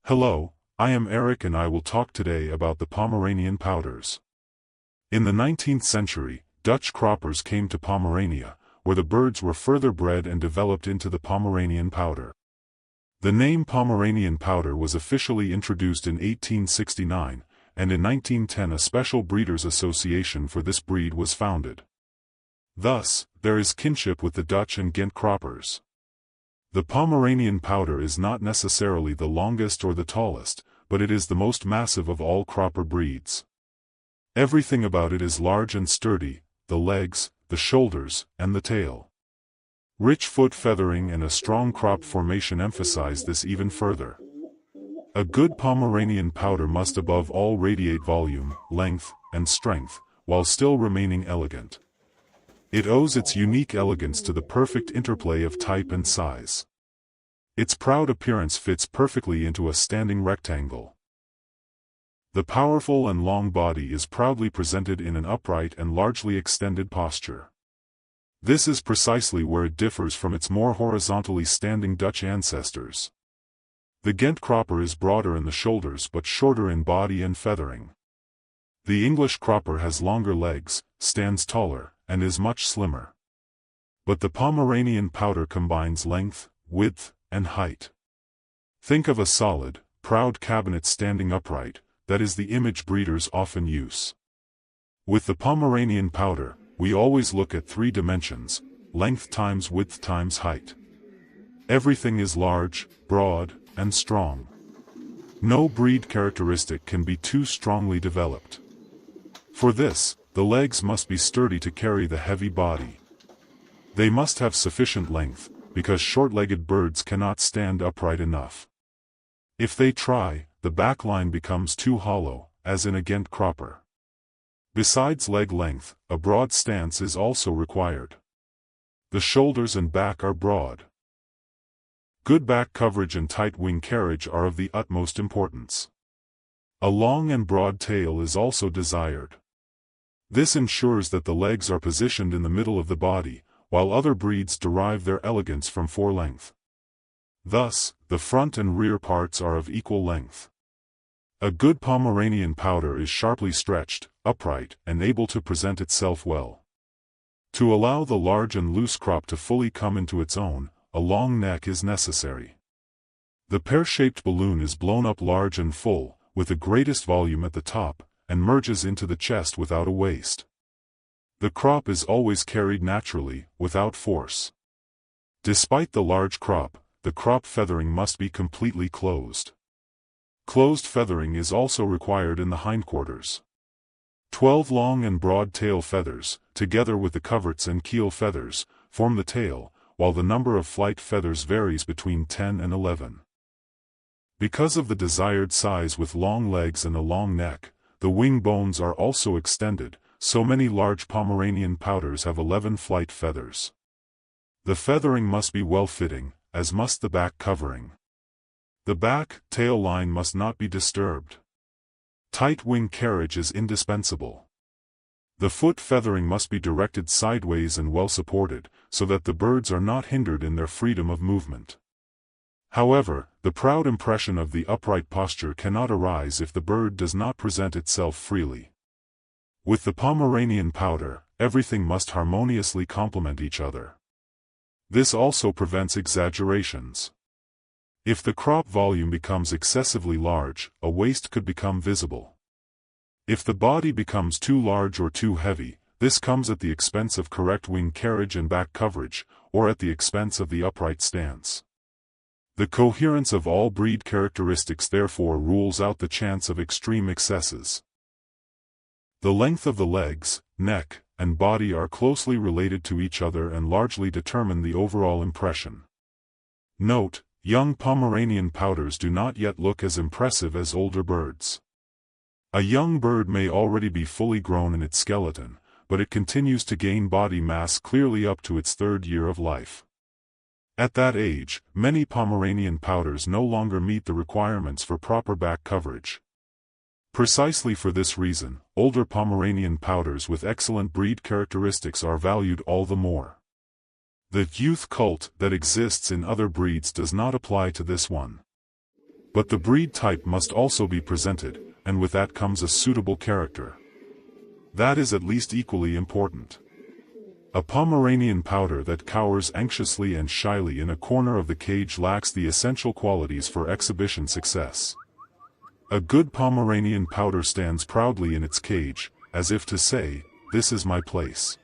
Hello, I am Eric and I will talk today about the Pomeranian pouters. In the 19th century, Dutch croppers came to Pomerania, where the birds were further bred and developed into the Pomeranian pouter. The name Pomeranian pouter was officially introduced in 1869, and in 1910 a special breeders' association for this breed was founded. Thus, there is kinship with the Dutch and Ghent croppers. The Pomeranian pouter is not necessarily the longest or the tallest, but it is the most massive of all cropper breeds. Everything about it is large and sturdy: the legs, the shoulders, and the tail. Rich foot feathering and a strong crop formation emphasize this even further. A good Pomeranian pouter must above all radiate volume, length, and strength, while still remaining elegant. It owes its unique elegance to the perfect interplay of type and size. Its proud appearance fits perfectly into a standing rectangle. The powerful and long body is proudly presented in an upright and largely extended posture. This is precisely where it differs from its more horizontally standing Dutch ancestors. The Ghent cropper is broader in the shoulders but shorter in body and feathering. The English cropper has longer legs, stands taller, and is much slimmer. But the Pomeranian pouter combines length, width, and height. Think of a solid, proud cabinet standing upright. That is the image breeders often use. With the Pomeranian pouter, we always look at three dimensions: length times width times height. Everything is large, broad, and strong. No breed characteristic can be too strongly developed. For this, the legs must be sturdy to carry the heavy body. They must have sufficient length, because short-legged birds cannot stand upright enough. If they try, the back line becomes too hollow, as in a Ghent cropper. Besides leg length, a broad stance is also required. The shoulders and back are broad. Good back coverage and tight wing carriage are of the utmost importance. A long and broad tail is also desired. This ensures that the legs are positioned in the middle of the body, while other breeds derive their elegance from forelength. Thus, the front and rear parts are of equal length. A good Pomeranian pouter is sharply stretched, upright, and able to present itself well. To allow the large and loose crop to fully come into its own, a long neck is necessary. The pear-shaped balloon is blown up large and full, with the greatest volume at the top, and merges into the chest without a waist. The crop is always carried naturally, without force. Despite the large crop, the crop feathering must be completely closed. Closed feathering is also required in the hindquarters. 12 long and broad tail feathers, together with the coverts and keel feathers, form the tail, while the number of flight feathers varies between 10 and 11. Because of the desired size with long legs and a long neck, the wing bones are also extended, so many large Pomeranian pouters have 11 flight feathers. The feathering must be well-fitting, as must the back covering. The back-tail line must not be disturbed. Tight wing carriage is indispensable. The foot feathering must be directed sideways and well supported, so that the birds are not hindered in their freedom of movement. However, the proud impression of the upright posture cannot arise if the bird does not present itself freely. With the Pomeranian pouter, everything must harmoniously complement each other. This also prevents exaggerations. If the crop volume becomes excessively large, a waist could become visible. If the body becomes too large or too heavy, this comes at the expense of correct wing carriage and back coverage, or at the expense of the upright stance. The coherence of all breed characteristics therefore rules out the chance of extreme excesses. The length of the legs, neck, and body are closely related to each other and largely determine the overall impression. Note: young Pomeranian pouters do not yet look as impressive as older birds. A young bird may already be fully grown in its skeleton, but it continues to gain body mass clearly up to its third year of life. At that age, many Pomeranian pouters no longer meet the requirements for proper back coverage. Precisely for this reason, older Pomeranian pouters with excellent breed characteristics are valued all the more. The youth cult that exists in other breeds does not apply to this one. But the breed type must also be presented, and with that comes a suitable character. That is at least equally important. A Pomeranian pouter that cowers anxiously and shyly in a corner of the cage lacks the essential qualities for exhibition success. A good Pomeranian pouter stands proudly in its cage, as if to say, "This is my place."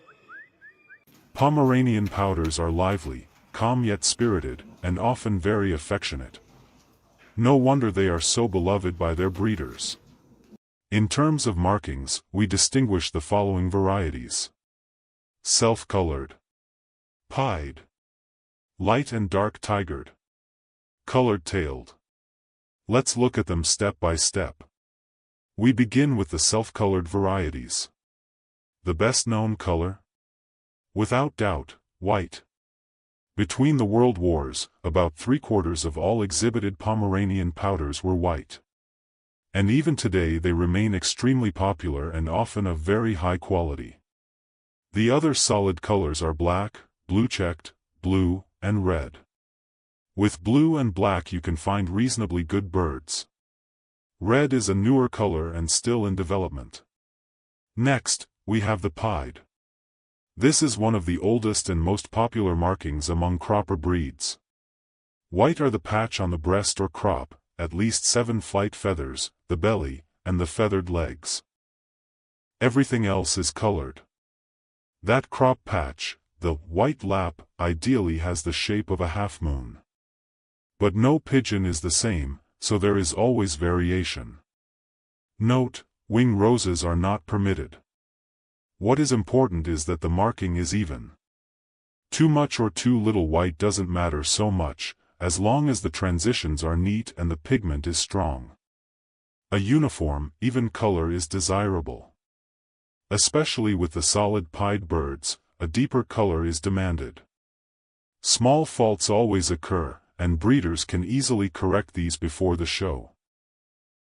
Pomeranian pouters are lively, calm yet spirited, and often very affectionate. No wonder they are so beloved by their breeders. In terms of markings, we distinguish the following varieties: self-colored, pied, light and dark tigered, colored-tailed. Let's look at them step by step. We begin with the self-colored varieties. The best-known color? Without doubt, white. Between the world wars, about 3/4 of all exhibited Pomeranian pouters were white. And even today they remain extremely popular and often of very high quality. The other solid colors are black, blue-checked, blue, and red. With blue and black you can find reasonably good birds. Red is a newer color and still in development. Next, we have the pied. This is one of the oldest and most popular markings among cropper breeds. White are the patch on the breast or crop, at least 7 flight feathers, the belly, and the feathered legs. Everything else is colored. That crop patch, the white lap, ideally has the shape of a half-moon. But no pigeon is the same, so there is always variation. Note, wing roses are not permitted. What is important is that the marking is even. Too much or too little white doesn't matter so much, as long as the transitions are neat and the pigment is strong. A uniform, even color is desirable. Especially with the solid pied birds, a deeper color is demanded. Small faults always occur, and breeders can easily correct these before the show.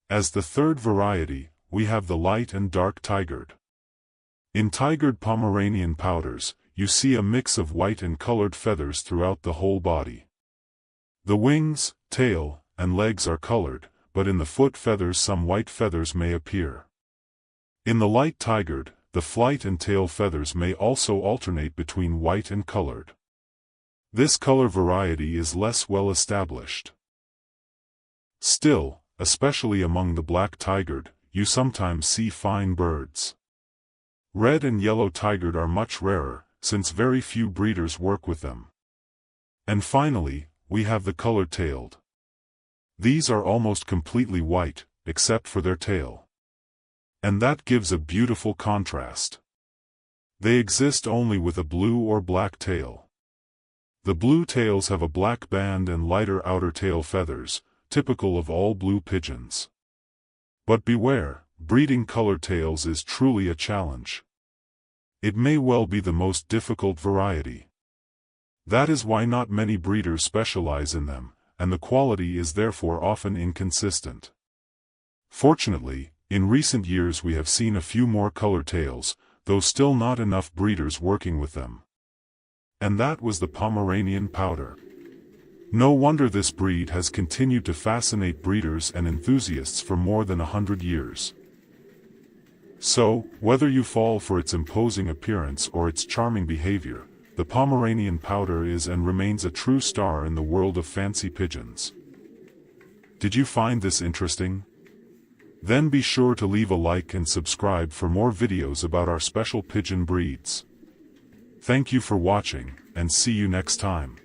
As the third variety, we have the light and dark tigered. In tigered Pomeranian pouters, you see a mix of white and colored feathers throughout the whole body. The wings, tail, and legs are colored, but in the foot feathers some white feathers may appear. In the light tigered, the flight and tail feathers may also alternate between white and colored. This color variety is less well established. Still, especially among the black tigered, you sometimes see fine birds. Red and yellow tigered are much rarer, since very few breeders work with them. And finally, we have the colored-tailed. These are almost completely white, except for their tail. And that gives a beautiful contrast. They exist only with a blue or black tail. The blue tails have a black band and lighter outer tail feathers, typical of all blue pigeons. But beware, breeding colored tails is truly a challenge. It may well be the most difficult variety. That is why not many breeders specialize in them, and the quality is therefore often inconsistent. Fortunately, in recent years we have seen a few more colored tails, though still not enough breeders working with them. And that was the Pomeranian pouter. No wonder this breed has continued to fascinate breeders and enthusiasts for more than 100 years. So, whether you fall for its imposing appearance or its charming behavior, the Pomeranian pouter is and remains a true star in the world of fancy pigeons. Did you find this interesting? Then be sure to leave a like and subscribe for more videos about our special pigeon breeds. Thank you for watching, and see you next time.